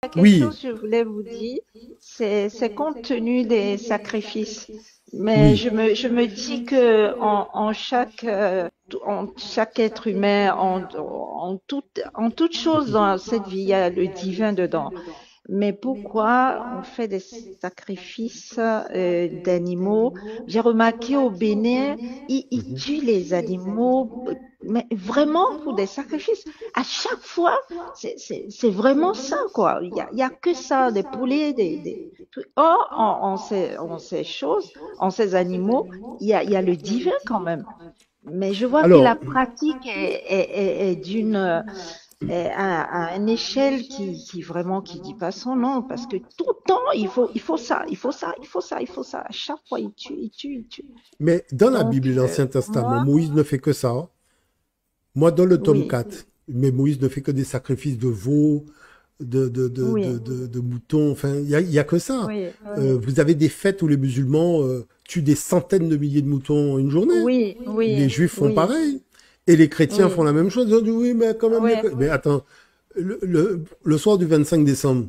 quelque Oui. chose que je voulais vous dire, c'est compte tenu des sacrifices. Mais Oui. je me dis que en chaque être humain, en toute chose dans cette vie, il y a le divin dedans. Mais pourquoi on fait des sacrifices d'animaux? J'ai remarqué au Bénin, ils Mhm. tuent les animaux, mais vraiment pour des sacrifices. À chaque fois, c'est vraiment ça, quoi. Il y a que ça, des poulets, des trucs. Or, en ces choses, en ces animaux, il y a le divin quand même. Mais je vois que la Alors, pratique est d'une à une échelle qui vraiment qui dit pas son nom parce que tout le temps il faut ça, il faut ça, il faut ça, il faut ça. À chaque fois il tue, il tue, il tue. mais dans la Donc Bible et l'Ancien pour Testament, moi, Moïse ne fait que ça, hein. Moi, dans le tome oui, 4, mais Moïse ne fait que des sacrifices de veaux, oui, de moutons. Enfin, il y a que ça. oui, Vous avez des fêtes où les musulmans tuent des centaines de milliers de moutons en une journée. oui, Les oui, juifs font oui, pareil. Et les chrétiens font oui, la même chose. Ils ont dit oui, mais quand même, oui. mais attends, le soir du 25 décembre,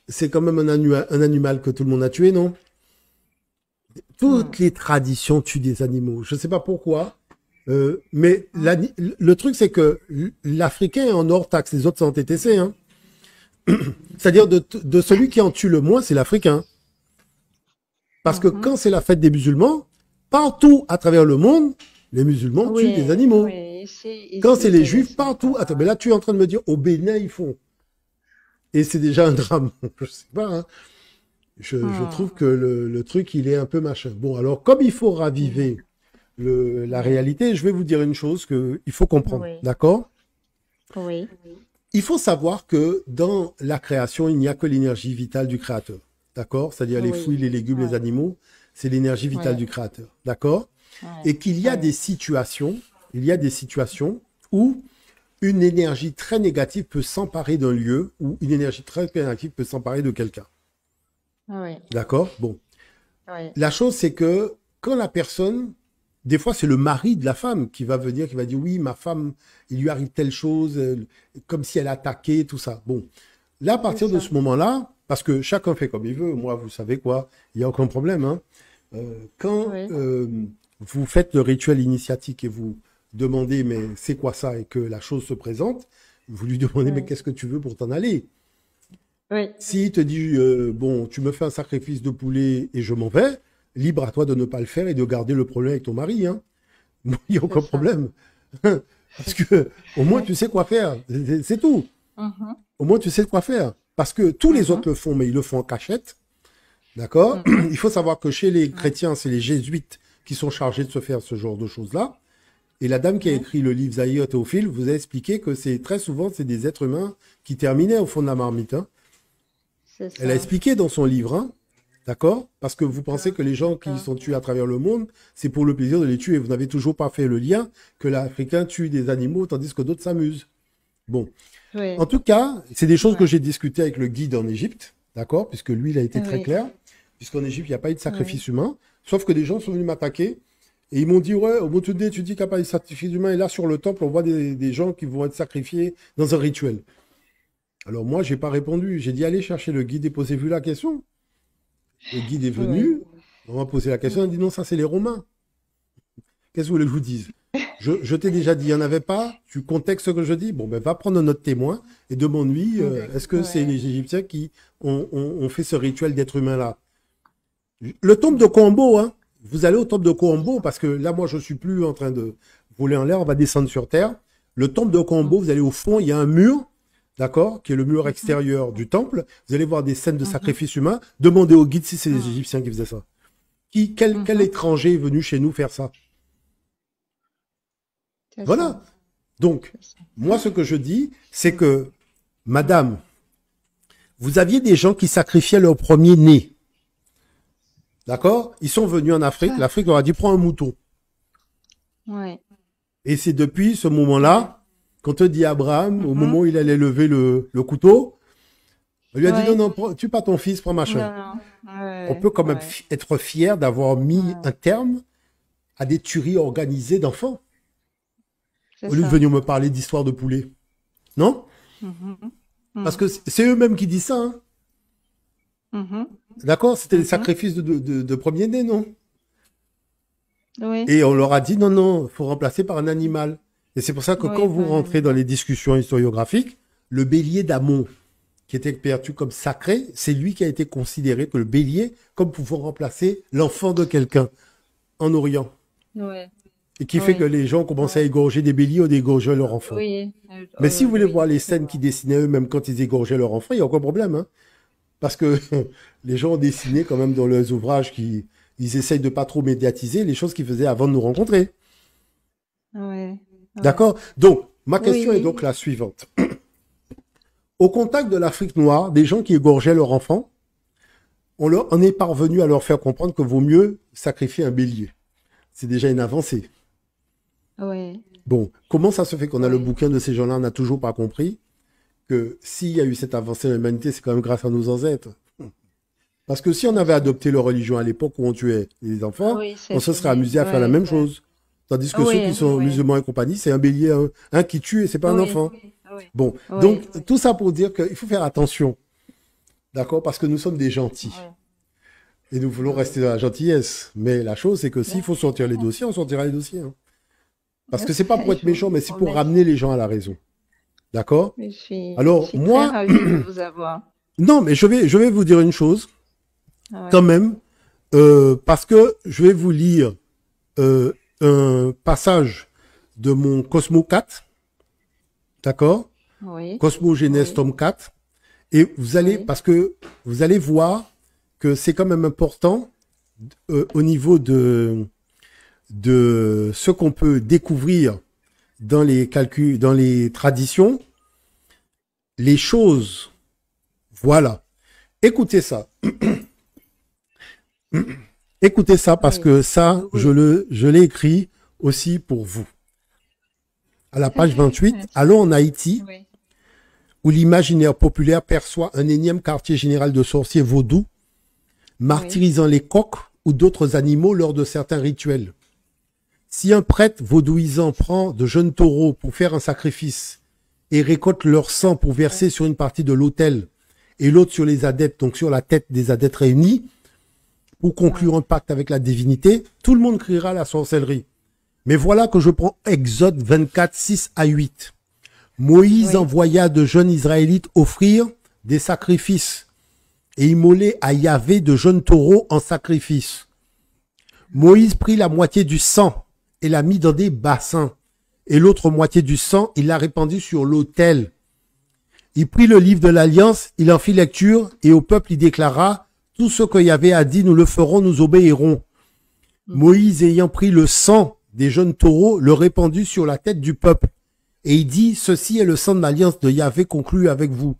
c'est quand même un animal que tout le monde a tué, non? Hmm. Toutes les traditions tuent des animaux. Je ne sais pas pourquoi. Mais le truc, c'est que l'Africain est en hors taxe, les autres sont en TTC. Hein. C'est-à-dire de celui qui en tue le moins, c'est l'Africain. Parce que Mhm. quand c'est la fête des musulmans, partout à travers le monde, les musulmans tuent des Oui, animaux. oui, Quand c'est ici les c'est juifs, laissé partout. Attends, faire. mais là, tu es en train de me dire, au Bénin, ils font. Et c'est déjà un drame. Je sais pas, hein. Je trouve Hmm. que le truc, il est un peu machin. Bon, alors, comme il faut raviver la Oui, réalité, je vais vous dire une chose qu'il faut comprendre. oui, D'accord? oui, Il faut savoir que dans la création, il n'y a que l'énergie vitale du créateur. D'accord? C'est-à-dire les oui, fruits, les légumes, les oui, animaux, c'est l'énergie vitale oui, du créateur. D'accord? oui, Et qu'il y a oui, des situations où une énergie très négative peut s'emparer d'un lieu ou une énergie très négative peut s'emparer de quelqu'un. oui, D'accord? Bon. oui. La chose, c'est que quand la personne, des fois, c'est le mari de la femme qui va venir, qui va dire oui, ma femme, il lui arrive telle chose, comme si elle attaquait, tout ça. Bon. Là, à C'est partir de ça. ce moment-là, parce que chacun fait comme il veut, moi, vous savez quoi, il n'y a aucun problème, hein. Quand Oui, vous faites le rituel initiatique et vous demandez, mais c'est quoi ça, et que la chose se présente, vous lui demandez, mais oui, qu'est-ce que tu veux pour t'en aller? oui, S'il te dit, bon, tu me fais un sacrifice de poulet et je m'en vais, libre à toi de ne pas le faire et de garder le problème avec ton mari, hein. Moi, il n'y a c'est aucun ça. problème. Parce que au moins tu sais quoi faire. C'est tout. Mhm, Au moins tu sais quoi faire. Parce que tous les mhm, autres le font, mais ils le font en cachette. D'accord? mhm, Il faut savoir que chez les ouais, chrétiens, c'est les jésuites qui sont chargés de se faire ce genre de choses-là. Et la dame qui a ouais, écrit le livre Zaïre Théophile vous a expliqué que c'est très souvent c'est des êtres humains qui terminaient au fond de la marmite, hein. c'est Elle a ça. expliqué dans son livre, hein, d'accord? Parce que vous pensez que les gens qui D'accord. sont tués à travers le monde, c'est pour le plaisir de les tuer. Vous n'avez toujours pas fait le lien que l'Africain tue des animaux tandis que d'autres s'amusent. Bon. En Oui, tout cas, c'est des choses que ouais, j'ai discutées avec le guide en Égypte, d'accord? Puisque lui, il a été très oui, clair. Puisqu'en Égypte, il n'y a pas eu de oui, sacrifice humain. Sauf que des gens sont venus m'attaquer. Et ils m'ont dit, ouais, au bout de tu dis qu'il n'y a pas eu de sacrifice humain. Et là, sur le temple, on voit des gens qui vont être sacrifiés dans un rituel. Alors moi, j'ai pas répondu. J'ai dit, allez chercher le guide et posez-vous la question. Le guide est oui, venu, on m'a posé la question, il a dit non, ça c'est les Romains. Qu'est-ce que vous voulez que je vous dise? Je t'ai déjà dit, il n'y en avait pas, tu contextes ce que je dis, bon ben va prendre notre témoin et demande-lui, est-ce que c'est ouais. les Égyptiens qui ont fait ce rituel d'être humain là? Le tombe de Combo, hein, vous allez au tombe de Combo, parce que là moi je suis plus en train de voler en l'air, on va descendre sur terre. Le tombe de Combo, vous allez au fond, il y a un mur, d'accord, qui est le mur Mhm, extérieur du temple. Vous allez voir des scènes de mhm, sacrifice humain. Demandez au guide si c'est les mhm, Égyptiens qui faisaient ça. Quel mhm. étranger est venu chez nous faire ça? C'est ça, Voilà. Donc, c'est ça. moi, ce que je dis, c'est que, madame, vous aviez des gens qui sacrifiaient leur premier-né. D'accord? Ils sont venus en Afrique. Ça, L'Afrique leur a dit, prends un mouton. ouais, Et c'est depuis ce ouais. moment-là, quand on dit Abraham, au moment Mhm, où il allait lever le couteau, on lui a dit, non, ouais. non, tue pas ton fils, prends machin. Non, non, On ouais, peut quand même ouais, être fier d'avoir mis ouais. un terme à des tueries organisées d'enfants. C'est Au lieu de ça. venir me parler d'histoire de poulet. Non? Mhm. Parce que c'est eux-mêmes qui disent ça, hein. Mhm. D'accord? C'était les Mhm. sacrifices de premier-né, non? Oui, Et on leur a dit, non, non, faut remplacer par un animal. Et c'est pour ça que quand oui, vous rentrez dans les discussions historiographiques, le bélier d'Amon, qui était perçu comme sacré, c'est lui qui a été considéré que le bélier comme pouvant remplacer l'enfant de quelqu'un en Orient. oui, Et qui fait que oui, les gens commençaient à égorger des béliers ou d'égorger leur enfant. oui, Mais si vous voulez oui, voir les scènes qui dessinaient eux-mêmes quand ils égorgeaient leur enfant, il y a aucun problème, hein. Parce que les gens ont dessiné quand même dans leurs ouvrages qui, ils essayent de pas trop médiatiser les choses qu'ils faisaient avant de nous rencontrer. oui, oui, D'accord? Donc, ma question est oui, donc la suivante. Au contact de l'Afrique noire, des gens qui égorgeaient leurs enfants, on est parvenu à leur faire comprendre que vaut mieux sacrifier un bélier. C'est déjà une avancée. oui, Bon, comment ça se fait qu'on a le oui, bouquin de ces gens-là, on n'a toujours pas compris que s'il y a eu cette avancée de l'humanité, c'est quand même grâce à nos ancêtres. Parce que si on avait adopté leur religion à l'époque où on tuait les enfants, oui, on c'est se serait fini. amusé à faire la Oui, même oui, chose. Tandis que ceux qui oui, sont oui, musulmans et compagnie, c'est un bélier, un qui tue et c'est pas un oui, enfant. oui, Bon, oui, donc tout ça pour dire qu'il faut faire attention, d'accord? Parce que nous sommes des gentils oui, et nous voulons rester dans la gentillesse. Mais la chose, c'est que s'il faut merci. sortir les dossiers, on sortira les dossiers, hein. Parce que c'est pas pour être Je méchant, mais vous c'est pour remercie. ramener les gens à la raison, d'accord? Je Alors suis très moi, ravie de vous avoir. non, mais je vais vous dire une chose quand Oui, même, parce que je vais vous lire un passage de mon Cosmo 4, d'accord? oui, Cosmo Genèse oui, tome 4. Et vous allez, oui, parce que vous allez voir que c'est quand même important au niveau de ce qu'on peut découvrir dans les calculs, dans les traditions, les choses. Voilà. Écoutez ça. Écoutez ça parce oui, que ça, oui. je l'ai écrit aussi pour vous. À la page 28, Merci. allons en Haïti, Oui, où l'imaginaire populaire perçoit un énième quartier général de sorciers vaudous, oui, martyrisant les coqs ou d'autres animaux lors de certains rituels. Si un prêtre vaudouisant prend de jeunes taureaux pour faire un sacrifice et récolte leur sang pour verser sur une partie de l'autel et l'autre sur les adeptes, donc sur la tête des adeptes réunis, pour conclure oui, un pacte avec la divinité, tout le monde criera la sorcellerie. Mais voilà que je prends Exode 24, 6 à 8. Moïse oui, envoya de jeunes Israélites offrir des sacrifices et immoler à Yahvé de jeunes taureaux en sacrifice. Moïse prit la moitié du sang et l'a mis dans des bassins, et l'autre moitié du sang, il l'a répandu sur l'autel. Il prit le livre de l'Alliance, il en fit lecture, et au peuple il déclara, tout ce que Yahvé a dit, nous le ferons, nous obéirons. Moïse ayant pris le sang des jeunes taureaux, le répandit sur la tête du peuple. Et il dit, ceci est le sang de l'alliance de Yahvé conclu avec vous.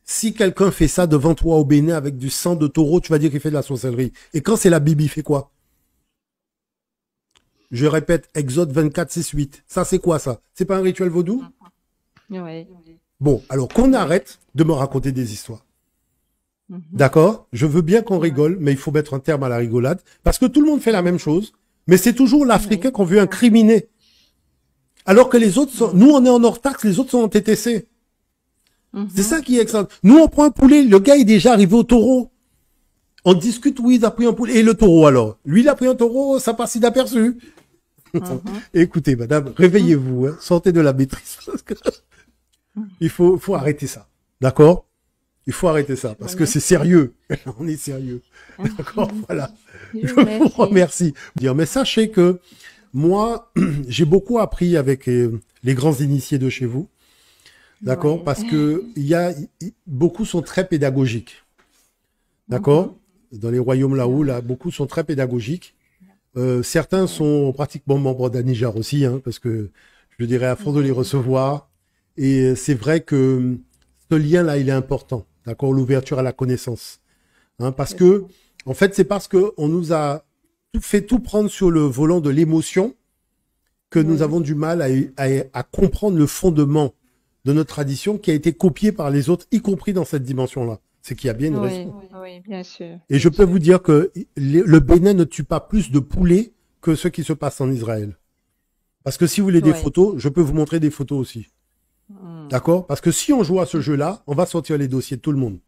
Si quelqu'un fait ça devant toi au Bénin avec du sang de taureau, tu vas dire qu'il fait de la sorcellerie. Et quand c'est la Bible, il fait quoi? Je répète, Exode 24, 6, 8. Ça, c'est quoi ça? C'est pas un rituel vaudou? oui, Bon, alors qu'on oui. arrête de me raconter des histoires. Mhm. D'accord? Je veux bien qu'on rigole, mais il faut mettre un terme à la rigolade. Parce que tout le monde fait la même chose. Mais c'est toujours l'Africain Oui, qu'on veut incriminer. Alors que les autres sont, nous on est en hors taxe, les autres sont en TTC. C'est mhm. ça qui est excellent. Nous on prend un poulet, le gars est déjà arrivé au taureau. On discute, oui, il a pris un poulet. Et le taureau alors? Lui il a pris un taureau, ça passe inaperçu. Mhm. Écoutez madame, réveillez-vous, hein, sortez de la maîtrise. Parce que faut arrêter ça. D'accord? Il faut arrêter ça, Je vous parce que c'est remercie. sérieux. On est sérieux. D'accord? Mhm. Voilà. Je Je vous vous remercie. remercie. Mais sachez que moi, j'ai beaucoup appris avec les grands initiés de chez vous. D'accord? Oui. Parce que beaucoup sont très pédagogiques. Mhm. D'accord? Dans les royaumes là-haut, là, beaucoup sont très pédagogiques. Certains Oui. sont pratiquement membres d'Anijar aussi, hein, parce que je dirais à force de les Oui. recevoir. Et c'est vrai que ce lien-là, il est important. D'accord? L'ouverture à la connaissance. Hein, parce C'est ça. que, en fait, c'est parce que on nous a fait tout prendre sur le volant de l'émotion que nous Oui. avons du mal à comprendre le fondement de notre tradition qui a été copié par les autres, y compris dans cette dimension-là. C'est qu'il y a bien une Oui. raison. Oui. Bien sûr. Et je Bien peux sûr. vous dire que le Bénin ne tue pas plus de poulets que ce qui se passe en Israël. Parce que si vous voulez des Oui. photos, je peux vous montrer des photos aussi. Hmm. D'accord? Parce que si on joue à ce jeu-là, on va sortir les dossiers de tout le monde.